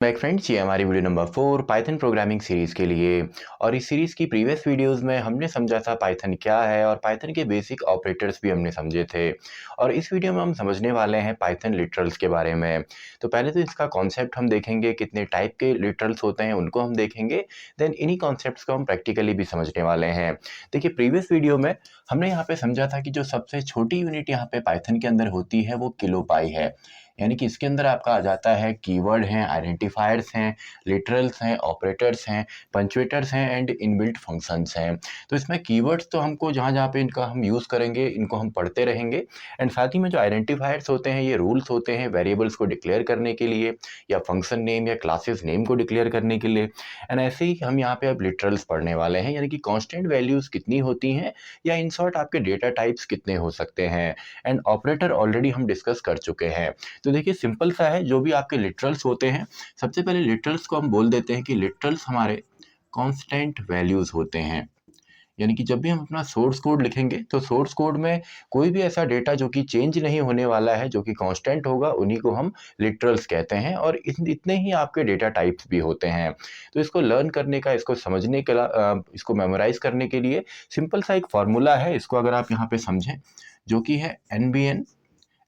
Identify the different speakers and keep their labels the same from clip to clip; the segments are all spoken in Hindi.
Speaker 1: बैक फ्रेंड्स, ये हमारी video number 4 Python programming series के लिए। और इस सीरीज़ की प्रीवियस वीडियोस में हमने समझा था पाइथन क्या है और पाइथन के बेसिक ऑपरेटर्स भी हमने समझे थे। और इस वीडियो में हम समझने वाले हैं पाइथन लिटरल्स के बारे में। तो पहले तो इसका कॉन्सेप्ट हम देखेंगे, कितने टाइप के लिटरल्स होते हैं उनको हम देखेंगे। देन इन्हीं कॉन्सेप्ट्स को हम प्रैक्टिकली भी समझने वाले हैं। देखिए, प्रीवियस वीडियो में हमने यहाँ पे समझा था कि जो सबसे छोटी यूनिट यहाँ पे पाइथन के अंदर होती है वो किलोपाई है। यानी कि इसके अंदर आपका आ जाता है कीवर्ड हैं, आइडेंटिफायर्स हैं, लिटरल्स हैं, ऑपरेटर्स हैं, पंक्चुएटर्स हैं एंड इनबिल्ट फंक्शंस हैं। तो इसमें कीवर्ड्स तो हमको जहाँ-जहाँ पे इनका हम यूज़ करेंगे, इनको हम पढ़ते रहेंगे। एंड साथ ही में जो आइडेंटिफायर्स होते हैं, ये रूल्स होते हैं वेरिएबल्स को डिक्लेयर करने के लिए या फंक्शन नेम या क्लासेस नेम को डिक्लेयर करने के लिए। एंड ऐसे ही हम यहाँ पे अब लिटरल्स पढ़ने वाले हैं, यानी कि कांस्टेंट वैल्यूज़ कितनी होती हैं या इन शॉर्ट आपके डेटा टाइप्स कितने हो सकते हैं। एंड ऑपरेटर ऑलरेडी हम डिस्कस कर चुके हैं। तो देखिए, सिंपल सा है, जो भी आपके लिटरल्स होते हैं, सबसे पहले लिटरल्स को हम बोल देते हैं कि लिटरल्स हमारे कांस्टेंट वैल्यूज़ होते हैं। यानी कि जब भी हम अपना सोर्स कोड लिखेंगे तो सोर्स कोड में कोई भी ऐसा डेटा जो कि चेंज नहीं होने वाला है, जो कि कांस्टेंट होगा, उन्हीं को हम लिटरल्स कहते हैं। और इतने ही आपके डेटा टाइप्स भी होते हैं। तो इसको लर्न करने का, इसको समझने के इसको मेमोराइज करने के लिए सिंपल सा एक फार्मूला है, इसको अगर आप यहाँ पे समझें, जो कि है NBN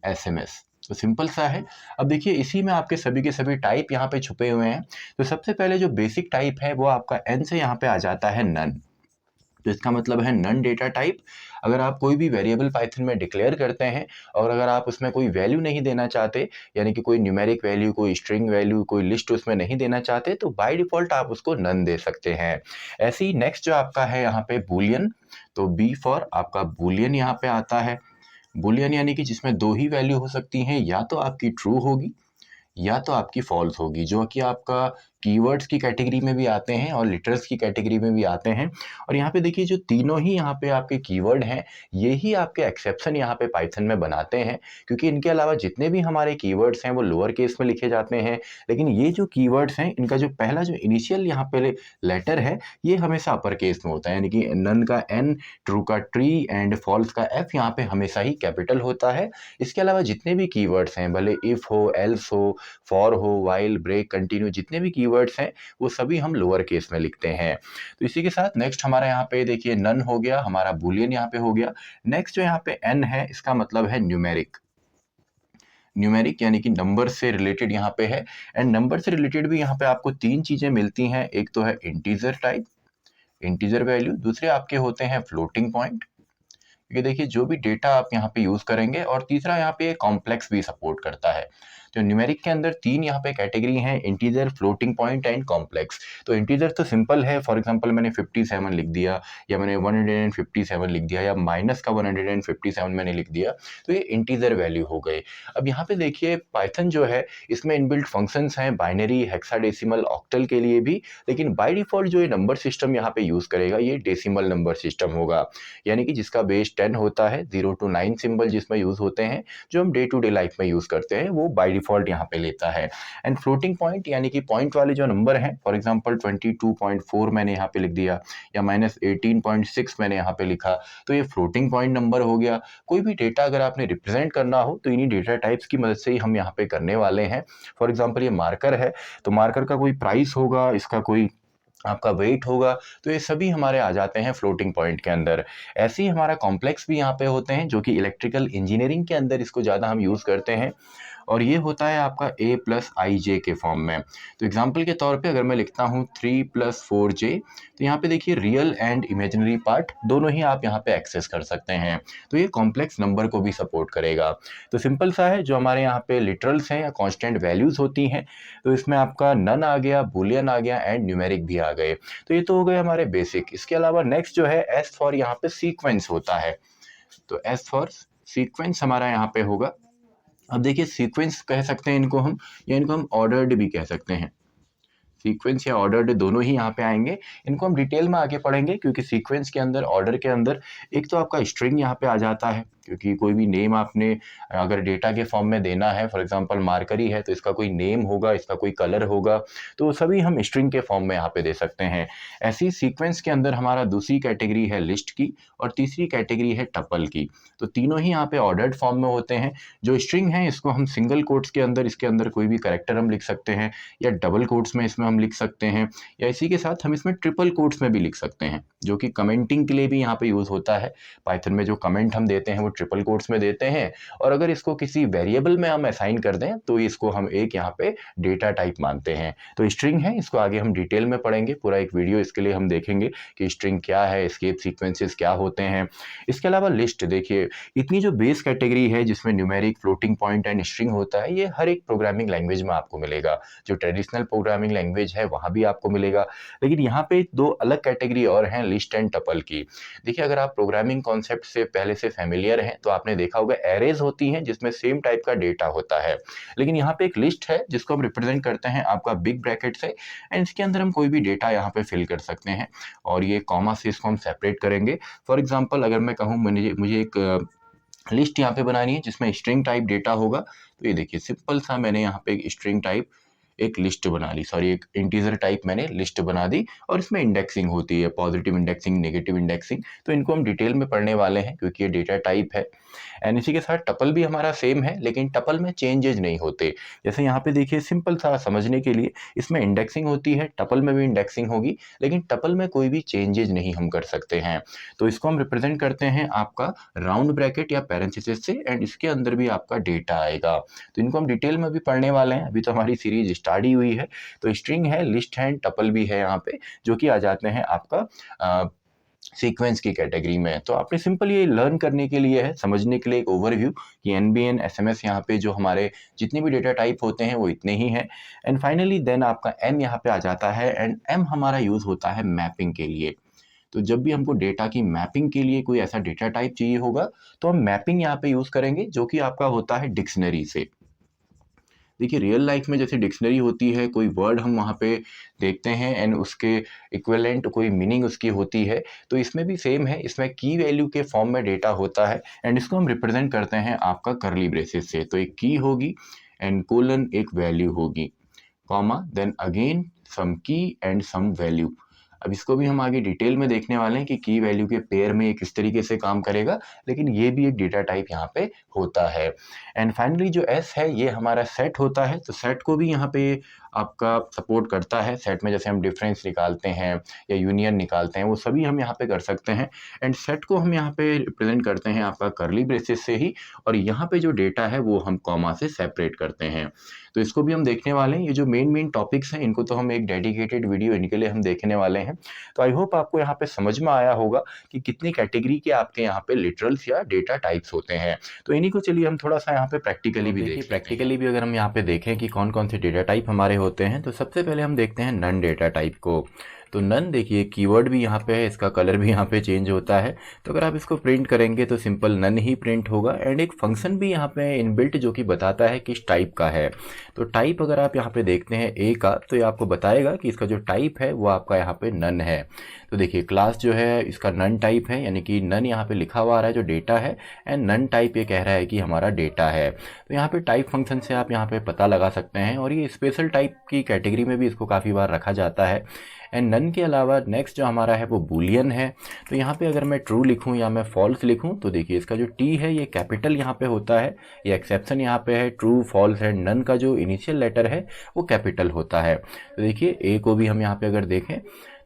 Speaker 1: SMS। तो सिंपल सा है। अब देखिए, इसी में आपके सभी के सभी टाइप यहाँ पे छुपे हुए हैं। तो सबसे पहले जो बेसिक टाइप है वो आपका N से यहाँ पे आ जाता है नन। तो इसका मतलब है नन डेटा टाइप। अगर आप कोई भी वेरिएबल पाइथन में डिक्लेयर करते हैं और अगर आप उसमें कोई वैल्यू नहीं देना चाहते, यानी कि कोई न्यूमेरिक वैल्यू, कोई स्ट्रिंग वैल्यू, कोई लिस्ट उसमें नहीं देना चाहते, तो बाय डिफ़ॉल्ट आप उसको नन दे सकते हैं। ऐसे ही नेक्स्ट जो आपका है यहाँ पे बूलियन, तो बी फॉर आपका बूलियन यहाँ पे आता है। बूलियन यानी कि जिसमें 2 ही वैल्यू हो सकती हैं, या तो आपकी ट्रू होगी या तो आपकी फॉल्स होगी, जो कि आपका कीवर्ड्स की कैटेगरी में भी आते हैं और लिटरल्स की कैटेगरी में भी आते हैं। और यहाँ पे देखिए, जो तीनों ही यहाँ पे आपके कीवर्ड हैं, ये ही आपके एक्सेप्शन यहाँ पे पाइथन में बनाते हैं, क्योंकि इनके अलावा जितने भी हमारे कीवर्ड्स हैं वो लोअर केस में लिखे जाते हैं। लेकिन ये जो कीवर्ड्स हैं, इनका जो पहला जो इनिशियल यहाँ पे लेटर है, ये हमेशा अपर केस में होता है। यानी कि नन का N, ट्रू का ट्री एंड फॉल्स का F यहाँ पे हमेशा ही कैपिटल होता है। इसके अलावा जितने भी कीवर्ड्स हैं, भले इफ हो, एल्स हो, फॉर हो, व्हाइल, ब्रेक, कंटिन्यू, जितने भी कीवर्ड्स हैं वो सभी हम लोअर केस में लिखते हैं। तो इसी के साथ नेक्स्ट हमारा यहाँ पे देखिए नन हो गया, हमारा बूलियन यहाँ पे हो गया। नेक्स्ट जो यहाँ पे एन है, इसका मतलब है न्यूमेरिक। न्यूमेरिक यानी कि नंबर से रिलेटेड यहाँ पे है। एंड नंबर से रिलेटेड भी यहाँ पे आपको 3 चीजें मिलती हैं। एक तो है इंटीजर टाइप, इंटीजर वैल्यू, दूसरे आपके होते हैं फ्लोटिंग पॉइंट। ये देखिए, जो भी डेटा आप यहाँ पे यूज करेंगे, और तीसरा यहाँ पे कॉम्प्लेक्स भी सपोर्ट करता है। तो न्यूमेरिक के अंदर 3 यहाँ पे कैटेगरी हैं, integer, floating point and complex. तो इंटीजर तो सिंपल है, फॉर एग्जांपल मैंने 57 लिख दिया, या मैंने 157 लिख दिया, या माइनस का 157 मैंने लिख दिया, तो ये इंटीजर वैल्यू हो गए। अब यहाँ पे देखिए, पाइथन जो है, इसमें इनबिल्ट फंक्शंस हैं बाइनरी, हेक्साडेसिमल, ऑक्टल के लिए भी। लेकिन बाय डिफॉल्ट जो ये नंबर सिस्टम यहाँ पे यूज करेगा, ये डेसिमल नंबर सिस्टम होगा। यानी कि जिसका बेस 10 होता है, 0 to 9 सिंबल जिसमें यूज होते हैं, जो हम डे टू डे लाइफ में यूज करते हैं, वो बाय डिफॉल्ट यहाँ पे लेता है। एंड फ्लोटिंग पॉइंट यानी कि पॉइंट वाले जो नंबर हैं, फॉर एग्जांपल 22.4 मैंने यहाँ पे लिख दिया, या -18.6 मैंने यहाँ पे लिखा, तो ये फ्लोटिंग पॉइंट नंबर हो गया। कोई भी डेटा अगर आपने रिप्रेजेंट करना हो तो इन्हीं डेटा टाइप्स की मदद से ही हम यहाँ पे करने वाले हैं। फॉर एग्जाम्पल ये मार्कर है, तो मार्कर का कोई प्राइस होगा, इसका कोई आपका वेट होगा, तो ये सभी हमारे आ जाते हैं फ्लोटिंग पॉइंट के अंदर। ऐसे ही हमारा कॉम्प्लेक्स भी यहाँ पे होते हैं, जो कि इलेक्ट्रिकल इंजीनियरिंग के अंदर इसको ज़्यादा हम यूज़ करते हैं। और ये होता है आपका A+IJ के फॉर्म में। तो एग्जांपल के तौर पे अगर मैं लिखता हूँ 3+4J, तो यहाँ पे देखिए रियल एंड इमेजिनरी पार्ट दोनों ही आप यहाँ पे एक्सेस कर सकते हैं। तो ये कॉम्प्लेक्स नंबर को भी सपोर्ट करेगा। तो सिंपल सा है, जो हमारे यहाँ पे लिटरल्स हैं या कांस्टेंट वैल्यूज होती हैं, तो इसमें आपका नन आ गया, बूलियन आ गया एंड न्यूमेरिक भी आ गए। तो ये तो हो गए हमारे बेसिक। इसके अलावा नेक्स्ट जो है एस फॉर यहाँ पे सीक्वेंस होता है। तो एस फॉर सीक्वेंस हमारा यहाँ पे होगा। अब देखिए, सीक्वेंस कह सकते हैं इनको हम, या इनको हम ऑर्डर्ड भी कह सकते हैं। सीक्वेंस या ऑर्डर्ड दोनों ही यहाँ पे आएंगे। इनको हम डिटेल में आगे पढ़ेंगे, क्योंकि सीक्वेंस के अंदर, ऑर्डर के अंदर, एक तो आपका स्ट्रिंग यहाँ पे आ जाता है, क्योंकि कोई भी नेम आपने अगर डेटा के फॉर्म में देना है, फॉर एग्जांपल मार्करी है तो इसका कोई नेम होगा, इसका कोई कलर होगा, तो सभी हम स्ट्रिंग के फॉर्म में यहाँ पे दे सकते हैं। ऐसी सीक्वेंस के अंदर हमारा दूसरी कैटेगरी है लिस्ट की और तीसरी कैटेगरी है टपल की। तो तीनों ही यहाँ पे ऑर्डर्ड फॉर्म में होते हैं। जो स्ट्रिंग है इसको हम सिंगल कोट्स के अंदर, इसके अंदर कोई भी कैरेक्टर हम लिख सकते हैं, या डबल कोट्स में इसमें हम लिख सकते हैं, या इसी के साथ हम इसमें ट्रिपल कोट्स में भी लिख सकते हैं, जो कि कमेंटिंग के लिए भी यहाँ पे यूज़ होता है। पाइथन में जो कमेंट हम देते हैं वो ट्रिपल कोट्स में देते हैं, और अगर इसको किसी वेरिएबल में हम असाइन कर दें तो इसको हम एक यहाँ पे डेटा टाइप मानते हैं। तो स्ट्रिंग है, इसको आगे हम डिटेल में पढ़ेंगे, पूरा एक वीडियो इसके लिए हम देखेंगे कि स्ट्रिंग क्या है, एस्केप सीक्वेंसेस क्या होते हैं। इसके अलावा लिस्ट देखिए, इतनी जो बेस कैटेगरी है जिसमें numeric, floating point and string होता है, ये हर एक प्रोग्रामिंग लैंग्वेज में आपको मिलेगा। जो ट्रेडिशनल प्रोग्रामिंग लैंग्वेज है वहाँ भी आपको मिलेगा, लेकिन यहाँ पे दो अलग कैटेगरी और हैं, लिस्ट एंड टपल की। देखिए, अगर आप प्रोग्रामिंग कॉन्सेप्ट से पहले से फैमिलियर हैं तो आपने देखा होगा एरेज होती हैं जिसमें सेम टाइप का डेटा होता है, लेकिन यहाँ पे एक लिस्ट है जिसको हम रिप्रेजेंट करते हैं आपका बिग ब्रैकेट से, एंड इसके अंदर हम कोई भी डेटा यहाँ पे फिल कर सकते हैं, और ये कॉमा से इसको हम सेपरेट करेंगे। फॉर एग्जाम्पल अगर मैं कहूँ मुझे एक लिस्ट यहाँ पे बनानी है जिसमें स्ट्रिंग टाइप डेटा होगा, तो ये देखिए सिंपल सा मैंने यहाँ पे एक स्ट्रिंग टाइप एक लिस्ट बना ली, सॉरी एक इंटीजर टाइप मैंने लिस्ट बना दी, और इसमें इंडेक्सिंग होती है, पॉजिटिव इंडेक्सिंग, नेगेटिव इंडेक्सिंग, तो इनको हम डिटेल में पढ़ने वाले हैं क्योंकि ये डेटा टाइप है। एंड इसी के साथ टपल भी हमारा सेम है, लेकिन टपल में चेंजेज नहीं होते। जैसे यहाँ पे देखिए सिंपल सा समझने के लिए, इसमें इंडेक्सिंग होती है, टपल में भी इंडेक्सिंग होगी, लेकिन टपल में कोई भी चेंजेज नहीं हम कर सकते हैं। तो इसको हम रिप्रेजेंट करते हैं आपका राउंड ब्रैकेट या पैरेंथेसिस से, एंड इसके अंदर भी आपका डेटा आएगा। तो इनको हम डिटेल में भी पढ़ने वाले हैं, अभी तो हमारी सीरीज स्टार्ट ही हुई है। तो स्ट्रिंग है, लिस्ट है, टपल भी है यहाँ पे, जो कि आ जाते हैं आपका सीक्वेंस की कैटेगरी में। तो आपने सिंपल ये लर्न करने के लिए है, समझने के लिए एक ओवरव्यू कि एनबीएन एसएमएस यहाँ पे जो हमारे जितने भी डेटा टाइप होते हैं वो इतने ही हैं। एंड फाइनली देन आपका एम यहाँ पे आ जाता है, एंड एम हमारा यूज़ होता है मैपिंग के लिए। तो जब भी हमको डेटा की मैपिंग के लिए कोई ऐसा डेटा टाइप चाहिए होगा तो हम मैपिंग यहाँ पे यूज़ करेंगे, जो कि आपका होता है डिक्शनरी से। देखिए, रियल लाइफ में जैसे डिक्शनरी होती है, कोई वर्ड हम वहाँ पे देखते हैं एंड उसके इक्विवेलेंट कोई मीनिंग उसकी होती है, तो इसमें भी सेम है, इसमें की वैल्यू के फॉर्म में डेटा होता है, एंड इसको हम रिप्रेजेंट करते हैं आपका करली ब्रेसेस से। तो एक की होगी एंड कोलन एक वैल्यू होगी, कॉमा देन अगेन सम की एंड सम वैल्यू। अब इसको भी हम आगे डिटेल में देखने वाले हैं कि की वैल्यू के पेयर में ये किस तरीके से काम करेगा, लेकिन ये भी एक डेटा टाइप यहाँ पे होता है। एंड फाइनली जो एस है ये हमारा सेट होता है, तो सेट को भी यहाँ पे आपका सपोर्ट करता है। सेट में जैसे हम डिफरेंस निकालते हैं या यूनियन निकालते हैं, वो सभी हम यहाँ पे कर सकते हैं। एंड सेट को हम यहाँ पे रिप्रेजेंट करते हैं आपका करली ब्रेसेस से ही, और यहाँ पे जो डेटा है वो हम कॉमा से सेपरेट करते हैं। तो इसको भी हम देखने वाले हैं। ये जो मेन टॉपिक्स हैं इनको तो हम एक डेडिकेटेड वीडियो इनके लिए हम देखने वाले हैं। तो आई होप आपको यहाँ पे समझ में आया होगा कि कितनी कैटेगरी के आपके यहाँ पे लिटरल्स या डेटा टाइप्स होते हैं। तो इन्हीं को चलिए हम थोड़ा सा यहाँ पे प्रैक्टिकली भी देखें। प्रैक्टिकली भी अगर हम यहाँ पे देखें कि कौन कौन से डेटा टाइप हमारे होते हैं, तो सबसे पहले हम देखते हैं नन डेटा टाइप को। तो नन देखिए कीवर्ड भी यहाँ पे है, इसका कलर भी यहाँ पे चेंज होता है। तो अगर आप इसको प्रिंट करेंगे तो सिंपल नन ही प्रिंट होगा, एंड एक फंक्शन भी यहाँ पे इनबिल्ट जो कि बताता है किस टाइप का है। तो टाइप अगर आप यहाँ पे देखते हैं ए का, तो ये आपको बताएगा कि इसका जो टाइप है वो आपका यहाँ पे नन है। तो देखिए क्लास जो है इसका नन टाइप है, यानी कि नन यहाँ पे लिखा हुआ आ रहा है जो डेटा है, एंड नन टाइप ये कह रहा है कि हमारा डेटा है। तो यहाँ पे टाइप फंक्शन से आप यहाँ पे पता लगा सकते हैं, और ये स्पेशल टाइप की कैटेगरी में भी इसको काफ़ी बार रखा जाता है। एंड नन के अलावा नेक्स्ट जो हमारा है वो बूलियन है। तो यहाँ पे अगर मैं ट्रू लिखूँ या मैं फॉल्स लिखूँ, तो देखिए इसका जो टी है ये कैपिटल यहाँ पे होता है, ये एक्सेप्शन यहाँ पे है, ट्रू फॉल्स है, नन का जो इनिशियल लेटर है वो कैपिटल होता है। तो देखिए ए को भी हम यहाँ पे अगर देखें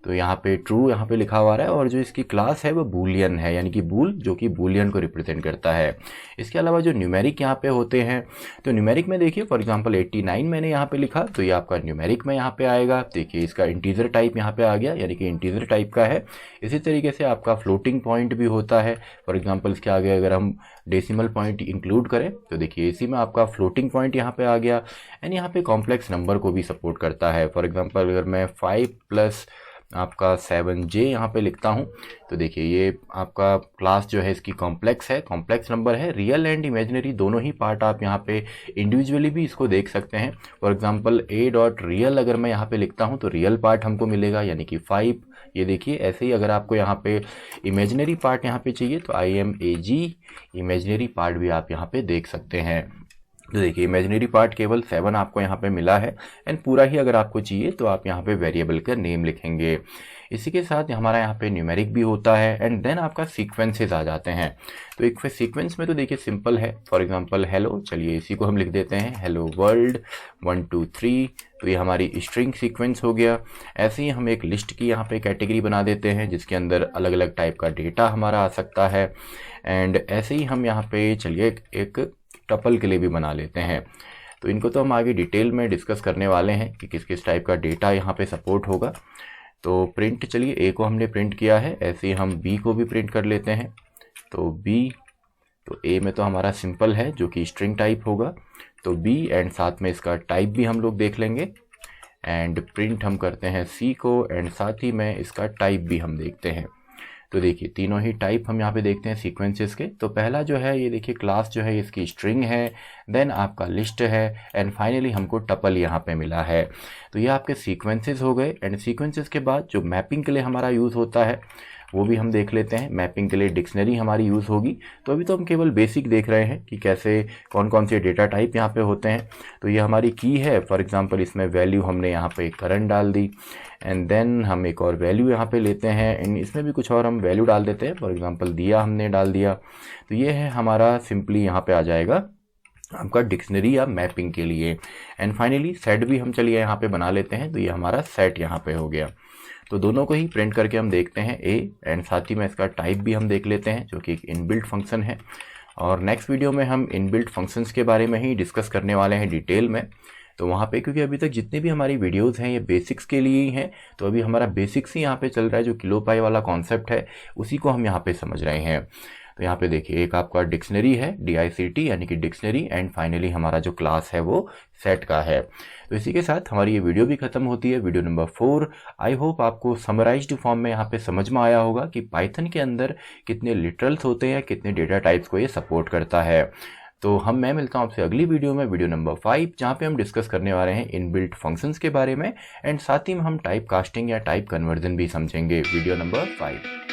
Speaker 1: तो यहाँ पे ट्रू यहाँ पे लिखा हुआ है, और जो इसकी क्लास है वो बूलियन है, यानी कि बूल जो कि बूलियन को रिप्रेजेंट करता है। इसके अलावा जो न्यूमेरिक यहाँ पे होते हैं, तो न्यूमेरिक में देखिए फॉर एग्जांपल 89 मैंने यहाँ पे लिखा, तो ये आपका न्यूमेरिक में यहाँ पे आएगा। देखिए इसका इंटीजर टाइप यहाँ पे आ गया, यानी कि इंटीजर टाइप का है। इसी तरीके से आपका फ्लोटिंग पॉइंट भी होता है। फॉर एग्जाम्पल इसके आगे अगर हम डेसिमल पॉइंट इंक्लूड करें तो देखिए इसी में आपका फ्लोटिंग पॉइंट यहाँ पे आ गया। एंड यहाँ पे कॉम्प्लेक्स नंबर को भी सपोर्ट करता है। फॉर एग्जाम्पल अगर मैं 5 + आपका 7J यहाँ पे लिखता हूँ। तो देखिए ये आपका क्लास जो है इसकी कॉम्प्लेक्स है, कॉम्प्लेक्स नंबर है। रियल एंड इमेजिनरी दोनों ही पार्ट आप यहाँ पे इंडिविजुअली भी इसको देख सकते हैं। For example a dot real अगर मैं यहाँ पे लिखता हूँ तो रियल पार्ट हमको मिलेगा यानी कि 5। ये देखिए ऐसे ही अगर आपको यहाँ पे इमेजिनरी पार्ट यहाँ पे चाहिए तो IMAG इमेजिनरी पार्ट भी आप यहाँ पे देख सकते हैं। तो देखिए इमेजिनरी पार्ट केवल 7 आपको यहाँ पे मिला है एंड पूरा ही अगर आपको चाहिए तो आप यहाँ पे वेरिएबल का नेम लिखेंगे। इसी के साथ हमारा यहाँ पे न्यूमेरिक भी होता है एंड देन आपका सीक्वेंसेस आ जाते हैं। तो एक सीक्वेंस में तो देखिए सिंपल है। फॉर एग्जांपल हेलो, चलिए इसी को हम लिख देते हैं हेलो वर्ल्ड 1 2 3। तो ये हमारी स्ट्रिंग सीक्वेंस हो गया। ऐसे ही हम एक लिस्ट की यहाँ पे कैटेगरी बना देते हैं जिसके अंदर अलग अलग टाइप का डेटा हमारा आ सकता है। एंड ऐसे ही हम यहाँ पे चलिए एक टपल के लिए भी बना लेते हैं। तो इनको तो हम आगे डिटेल में डिस्कस करने वाले हैं कि किस किस टाइप का डेटा यहाँ पे सपोर्ट होगा। तो प्रिंट, चलिए ए को हमने प्रिंट किया है, ऐसे ही हम बी को भी प्रिंट कर लेते हैं। तो बी, तो ए में तो हमारा सिंपल है जो कि स्ट्रिंग टाइप होगा, तो बी एंड साथ में इसका टाइप भी हम लोग देख लेंगे। एंड प्रिंट हम करते हैं सी को एंड साथ ही में इसका टाइप भी हम देखते हैं। तो देखिए तीनों ही टाइप हम यहाँ पे देखते हैं सीक्वेंसेस के। तो पहला जो है ये देखिए क्लास जो है इसकी स्ट्रिंग है, देन आपका लिस्ट है एंड फाइनली हमको टपल यहाँ पे मिला है। तो ये आपके सीक्वेंसेस हो गए। एंड सीक्वेंसेस के बाद जो मैपिंग के लिए हमारा यूज़ होता है वो भी हम देख लेते हैं। मैपिंग के लिए डिक्शनरी हमारी यूज़ होगी। तो अभी तो हम केवल बेसिक देख रहे हैं कि कैसे कौन कौन से डेटा टाइप यहाँ पे होते हैं। तो ये हमारी की है। फॉर एग्जांपल इसमें वैल्यू हमने यहाँ पे करंट डाल दी एंड देन हम एक और वैल्यू यहाँ पे लेते हैं एंड इसमें भी कुछ और हम वैल्यू डाल देते हैं। फॉर एग्जांपल दिया हमने डाल दिया। तो ये है हमारा सिंपली यहाँ पे आ जाएगा आपका डिक्शनरी या मैपिंग के लिए। एंड फाइनली सेट भी हम चलिए यहाँ पे बना लेते हैं। तो ये हमारा सेट यहाँ पे हो गया। तो दोनों को ही प्रिंट करके हम देखते हैं ए एंड साथ ही में इसका टाइप भी हम देख लेते हैं जो कि एक इनबिल्ट फंक्शन है। और नेक्स्ट वीडियो में हम इनबिल्ट फंक्शंस के बारे में ही डिस्कस करने वाले हैं डिटेल में। तो वहाँ पे क्योंकि अभी तक जितनी भी हमारी वीडियोस हैं ये बेसिक्स के लिए ही हैं, तो अभी हमारा बेसिक्स ही यहाँ पे चल रहा है। जो किलोपाई वाला कॉन्सेप्ट है उसी को हम यहाँ पे समझ रहे हैं। तो यहाँ पे देखिए एक आपका डिक्शनरी है DICT यानी कि डिक्शनरी एंड फाइनली हमारा जो क्लास है वो सेट का है। तो इसी के साथ हमारी ये वीडियो भी खत्म होती है, वीडियो नंबर 4। आई होप आपको समराइज्ड फॉर्म में यहाँ पे समझ में आया होगा कि पाइथन के अंदर कितने लिटरल्स होते हैं, कितने डेटा टाइप्स को ये सपोर्ट करता है। तो मैं मिलता हूँ आपसे अगली वीडियो में, वीडियो नंबर 5, जहाँ पे हम डिस्कस करने वाले हैं इनबिल्ट फंक्शंस के बारे में एंड साथ ही में हम टाइप कास्टिंग या टाइप कन्वर्जन भी समझेंगे। Video number 5।